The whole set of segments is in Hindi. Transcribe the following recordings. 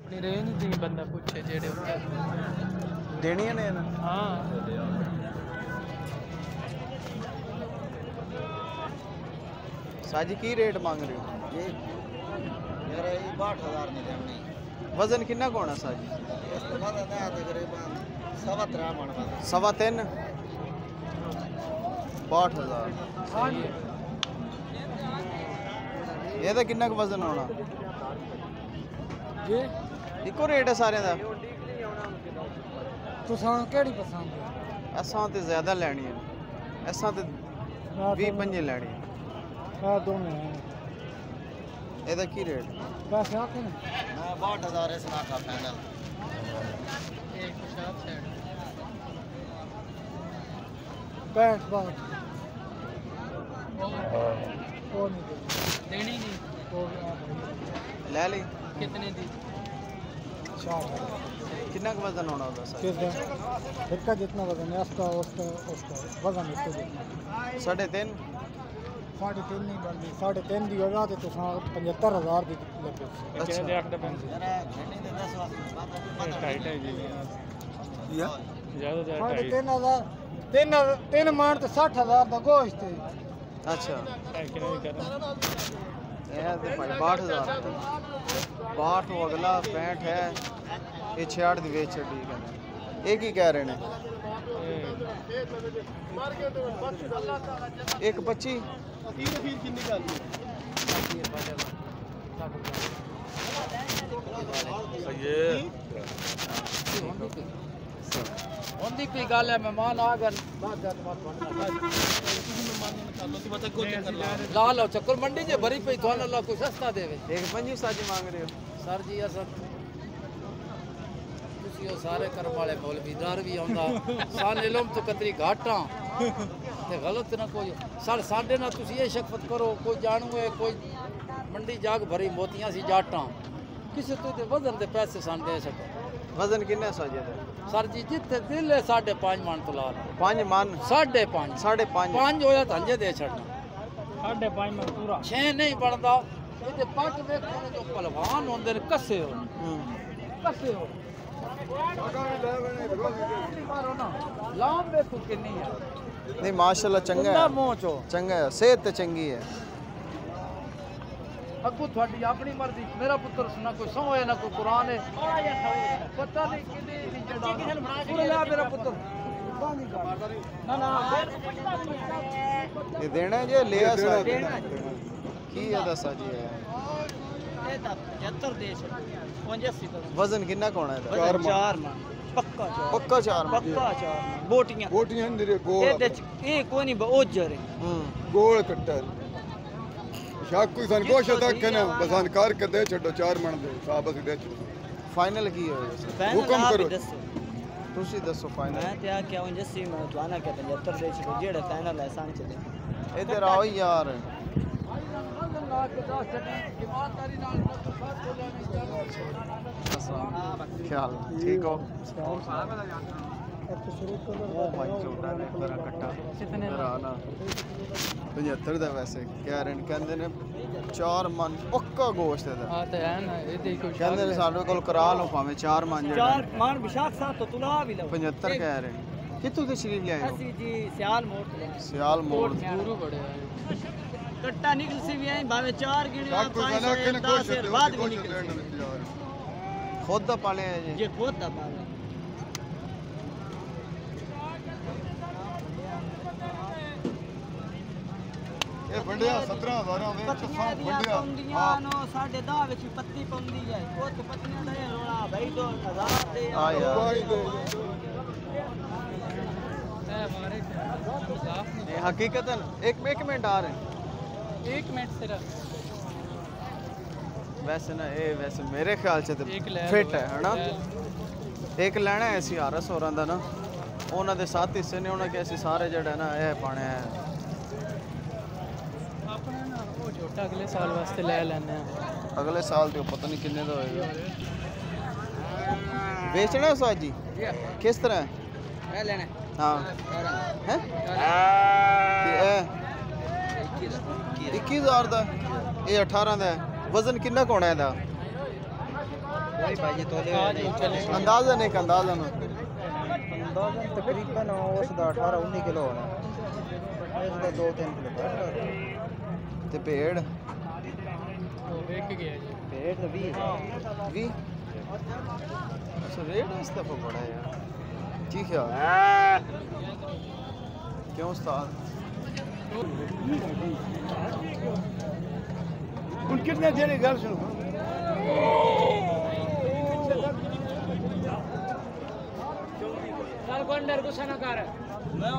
अपनी रेंज दी बंदा पूछे जेड़े देनी है ना। हाँ साजी की रेट मांग रहे हो? ये मेरा 62,000 में देनी। वजन कितना कोना साजी? इस तो वजन है तकरीबन 3.5 मन का। 3.5 62,000। ये तो कितना वजन होना? ये इको रेट है सारे दा? तुसां केड़ी पसंद है? असां ते ज्यादा लेनी है, असां ते 20-25 लेनी है। हां दोनों हैं। ਇਹਦਾ ਕੀ ਰੇਟ? पैसे आते हैं मैं 62,000 इस ना का फाइनल। एक शॉप साइड 65 बात वो नहीं देनी नहीं वो ਲੈ ਲਈ। कितने दी? 60 ਕਿੰਨਾ ਕੁ ਵਜ਼ਨ ਹੋਣਾ ਉਹਦਾ ਸਰ? कितना इसका जितना वजन है उसका वजन इसको जितना 3.5 3.5 नहीं बनती 3.5 दी होगा तो तुसां 75,000 दी लगे। अच्छा मेरा घंटे दे 10 टाइट है जी या ज्यादा 3.5 3 मान तो 60,000 का गोश्त है। अच्छा ये ਇਹ ਤੇ ਭਾਈ 62,000 62 ਨੂੰ ਅਗਲਾ 65 ਹੈ, ਇਹ 66 ਦੀ ਵੇਚ ਛੱਡੀ ਕਹਿੰਦੇ। ਇਹ ਕੀ ਕਹਿ ਰਹੇ ਨੇ? 1.25 होंदी कोई गल है मेहमान आ गए ला लो चक्कर मंडी जे भरी पई थाने अल्लाह कोई सस्ता देवे। 1.25 साजी मांग रहे हो? सर जी अस तुसी ओ सारे कर्म वाले मौलवीदार भी आंदा सान इलम तो कतरी घाटा ते गलत ना कोई सर साडे ना तुसी ये शफकत करो कोई जानू है कोई मंडी जाग भरी मोतियां सी जाटा किसे तो दे वजन दे पैसे सान दे सको। वजन कितना साजे ਦਾ? सर जी जिथे दिल है 5.5 मन तो ला 5 मन 5.5 5.5 5 होया धंजे दे छड़ना 5.5 मन पूरा 6 नहीं बनदा ये ते पट देखो जो पहलवान होंदे ने कसे हो कसे हो लाम देखो कितनी है। नहीं माशाल्लाह चंगा है, मोचो चंगा है, सेहत तो चंगी है। अगू थोड़ी अपनी मर्जी मेरा पुत्र ना कोई सौ है ना कोई कुरान है पता नहीं कितनी मेरा पुत्र ना ना ये देना है जे लिया साजी की है दसा जी है। ये 75 देश 85 वजन कितना कोना है? 4 मन पक्का 4 पक्का 4 पक्का 4 बोटियां बोटियां अंदर गोल ये कोई नहीं ओजर है गोल कट्टर शाक कोई सन कोश तक ना बसान कार के दे छड़ो 4 मन दे साबस दे छड़ो। फाइनल की है? हुक्म करो तुसी दसो फाइनल। मैं क्या क्या 80 में जाना के 75 दे छो जेड़े फाइनल है सांग चले इधर आओ यार। ख्याल ठीक हो? ओ भाई छोटा ने तेरा कट्टा मेरा ना 75 दा वैसे कह रहे ने कहंदे ने 4 मन पक्का गोश्त है। हां तो है ना ये ते कोई कहंदे ने साडे कोल करा लो भावे 4 मन जेड़ा 4 मान विशाख साहब तो तुला भी लो 75 कह रहे हैं। कितों से शरीफ ले आए हो? असि जी सियाल मोड़ तो सियाल मोड़ दूर बड़े कट्टा निकल सी भी आई भावे 4 गिने शाक कोई सन के ना कोश बाद भी निकल खुद दा पाले है जी? ये खुद दा पाले ए बंडिया 17,000 में पत्तियां बंडिया हां नो 10.5 विच पत्ती पौंदी है ओ तो पत्तियां दा रोला भाई 2000 दे आ यार ये हकीकतन एक मिनट आ रहे हैं 1 मिनट सिर्फ वैसे ना ये वैसे मेरे ख्याल से तो फिट है ना। एक लेना है ऐसी हारस होरां दा ना उन्हां दे 7 हिस्से ने उन्हां के ऐसे सारे जड़ा ना ये पाने हैं अपना ना वो छोटा अगले साल वास्ते ले लेने अगले साल तो पता नहीं कितने दा होएगा। बेचना है साजी किस तरह है? ले लेने हाँ हैं 21,000 दा ये 18 दा है। वजन कितना कोना है दा? वही भाई तोले अंदाजन एक अंदाजन अंदाजन तकरीबन उसका 18-19 किलो होना इसका 2-3 किलो घट ते पेड़ पेड़ तो 20 अच्छा रेट इस दफा बड़ा है यार ठीक है क्यों उस्ताद उन कितने देर घर सुनो चल गोंडर गुस्सा न कर मैं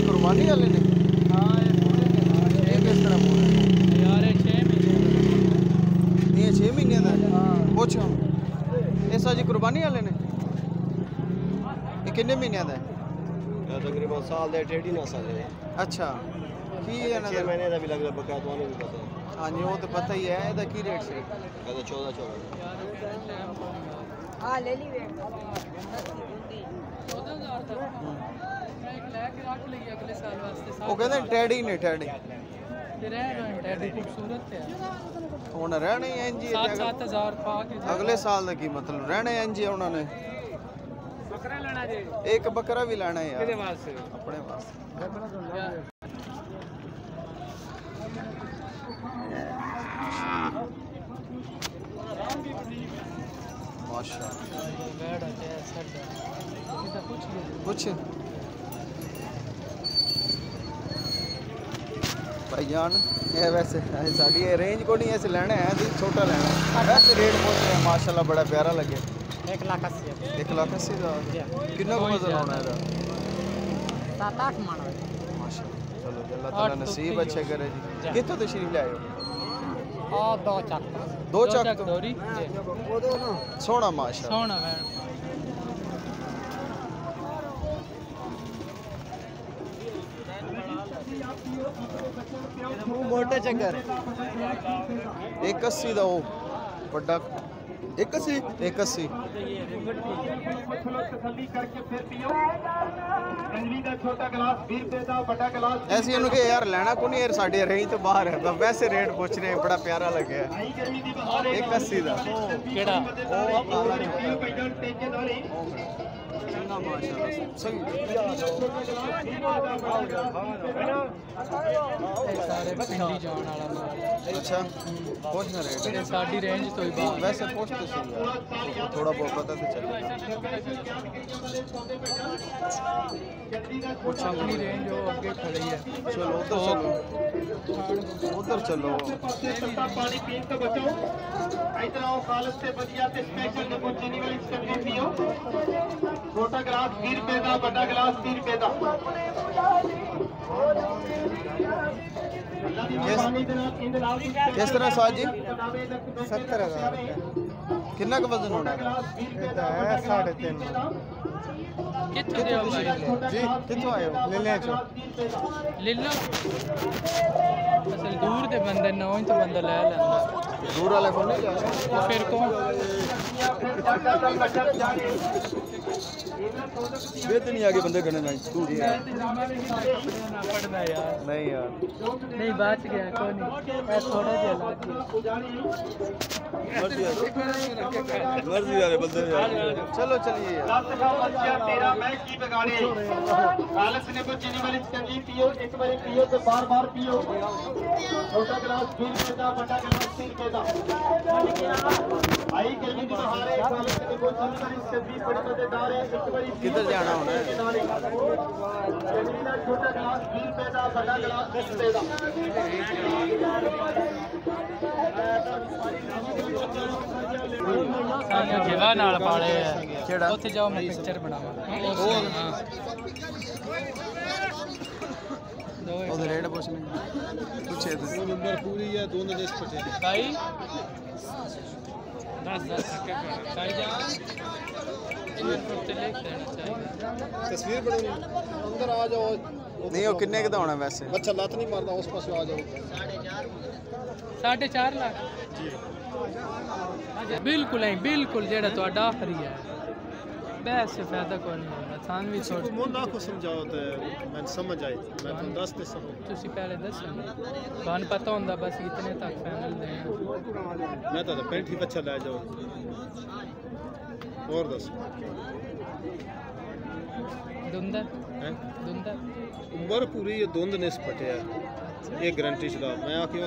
कुर्बानी वाले ने किस तरह यार 6 महीने का पूछो इस जी कुर्बानी वाले ने ये कितने महीने का है तकरीबन साल दे 1.5 साल है अच्छा की है ना 6 महीने का भी लग रहा बकाया तो नहीं पता हाँ जी वो तो पता ही है ਇਹਦਾ ਕੀ ਰੇਟ ਸੀ कहते 14 हाँ ले ली वे 14000 तक एक लेके रख लिए अगले साल वास्ते ਉਹ ਕਹਿੰਦੇ ਟੈਡੀ ਨੇ ਟੈਡੀ ਤੇ ਰਹਿਣਾ ਟੈਡੀ खूबसूरत है ਹੁਣ ਰਹਿਣੇ ਇੰਜ ਹੀ 7-7000 ਪਾ ਕੇ ਅਗਲੇ ਸਾਲ ਦਾ ਕੀ ਮਤਲਬ ਰਹਿਣੇ ਇੰਜ ਹੀ ਉਹਨਾਂ ਨੇ ਬੱਕਰਾ ਲੈਣਾ ਜੇ ਇੱਕ ਬੱਕਰਾ ਵੀ ਲੈਣਾ ਹੈ ਕਿਹਦੇ ਯਾਰ ਵਾਸਤੇ ਆਪਣੇ ਵਾਸਤੇ माशाअल्लाह ਬੈਠਾ ਤੇ ਸਾਡਾ ਕਿਤਾ ਕੁਛ ਨਹੀਂ कुछ भाईजान ये वैसे साड़ी रेंज को नहीं ऐसे लेना है जी छोटा लेना है वैसे रेट बहुत है माशाल्लाह बड़ा प्यारा लगे 1,80,000 1,80,000 का कितना को वजन होना है 7-8 मान माशाल्लाह चलो अल्लाह ताला नसीब अच्छे करे जी कितों तशरीफ ले आयो आ दो ਚੱਕ ਦੋਰੀ सोना माशाल्लाह ਸੋਹਣਾ ਮੈਂ मोटे चक्कर 180 ਦਾ ਉਹ ਵੱਡਾ 81 180 ऐसे इन्हों के यार लेना को नहीं यार साढ़े रेंज तो बाहर है वैसे रेट पूछ रहे हैं बड़ा प्यारा लगे 180 ਦਾ ਕਿਹੜਾ माशाल्लाह सही ਸਾਰੇ ਪਿੰਡੀ ਜਾਣ ਵਾਲਾ ਮਾਲ अच्छा पूछना रेट ਜਿਹੜੇ ਸਾਡੀ ਰੇਂਜ ਤੋਂ ਹੀ ਬਾਹਰ वैसे पूछते सही यार थोड़ा बहुत पता तो चले ਕੁਛ ਆਪਣੀ ਰੇਂਜ ਉਹ ਅੱਗੇ ਖੜੀ ਹੈ चलो उधर चलो पानी पीन तो बचाओ इतना वो खालस से बढ़िया ते स्पेशल नमक चीनी वाली स्कंजी पियो छोटा गिलास 20 रुपए का बड़ा गिलास 30 रुपए का किस तरह साज जी 70,000 कितना का वजन होना है है 3.5 ਕਿੱਥੋਂ ਦੇ ਆਓ ਭਾਈ जी कितों आए हो ले चो ਲਿੱਲੋ ਅਸਲ ਦੂਰ ਦੇ ਬੰਦੇ ਨਾ ਉਹ ਤਾਂ ਬੰਦਾ ਲੈ ਲੈਂਦਾ दूर वाले को नहीं जाए ਫਿਰ ਕੌਣ वेतन नहीं आगे बंदे करने नहीं तू ਪੜਦਾ ਯਾਰ नहीं यार ਨਹੀਂ ਬਚ ਗਿਆ ਕੋਈ ਨਹੀਂ ਇਹ ਥੋੜਾ ਜਿਹਾ ਲੱਗ मर्जी यार बंदे चलो चलिए यार तेरा मैं की बिगाड़े खालस नमक चीनी वाली स्कंजी पियो एक बार पियो तो बार-बार पियो छोटा गिलास 20 रुपए का बड़ा गिलास 30 रुपए का आई गर्मी की बहार है खालस नमक चीनी वाली स्कंजी बड़ी मजेदार है एक बार किधर जाना होना है छोटा गिलास 20 रुपए का बड़ा गिलास 30 रुपए का ਸਾਨੂੰ ਜਗ੍ਹਾ ਨਾਲ ਪਾਲੇ ਆ ਕਿਹੜਾ? ਉੱਥੇ ਜਾਓ ਮੈਂ ਪਿਕਚਰ ਬਣਾਵਾਂ ਉਹਦੇ ਰੇਟ ਪੁੱਛਣੇ ਪੁੱਛੇ ਤੇ नंबर पूरी है दोनों देश पटे ਭਾਈ 10 ਭਾਈ ਜਾ ਇਹਨਾਂ ਨੂੰ ਤੇ ਲਿਖ ਦੇਣਾ ਚਾਹੀਦਾ तस्वीर पड़ोगी अंदर आ जाओ नहीं वो किन्ने का होना वैसे बच्चा लत नहीं मारता उस पास आ जाओ 4.5 लाख बिल्कुल है बिल्कुल जेड़ा ਤੁਹਾਡਾ ਆਖਰੀ ਹੈ बहस से फायदा कोई नहीं होगा थान भी छोड़ मुंडा को समझाओ तो मैं समझ आई मैं तो दस दे सकूं तुसी पहले दसो थान पता होंदा बस इतने तक फाइनल देना मैं तो 35 बच्चा ले जाओ और दस दुंदा हैं दुंदा उम्र पूरी ये धुंध ने स्पटिया ये गारंटी चला मैं आके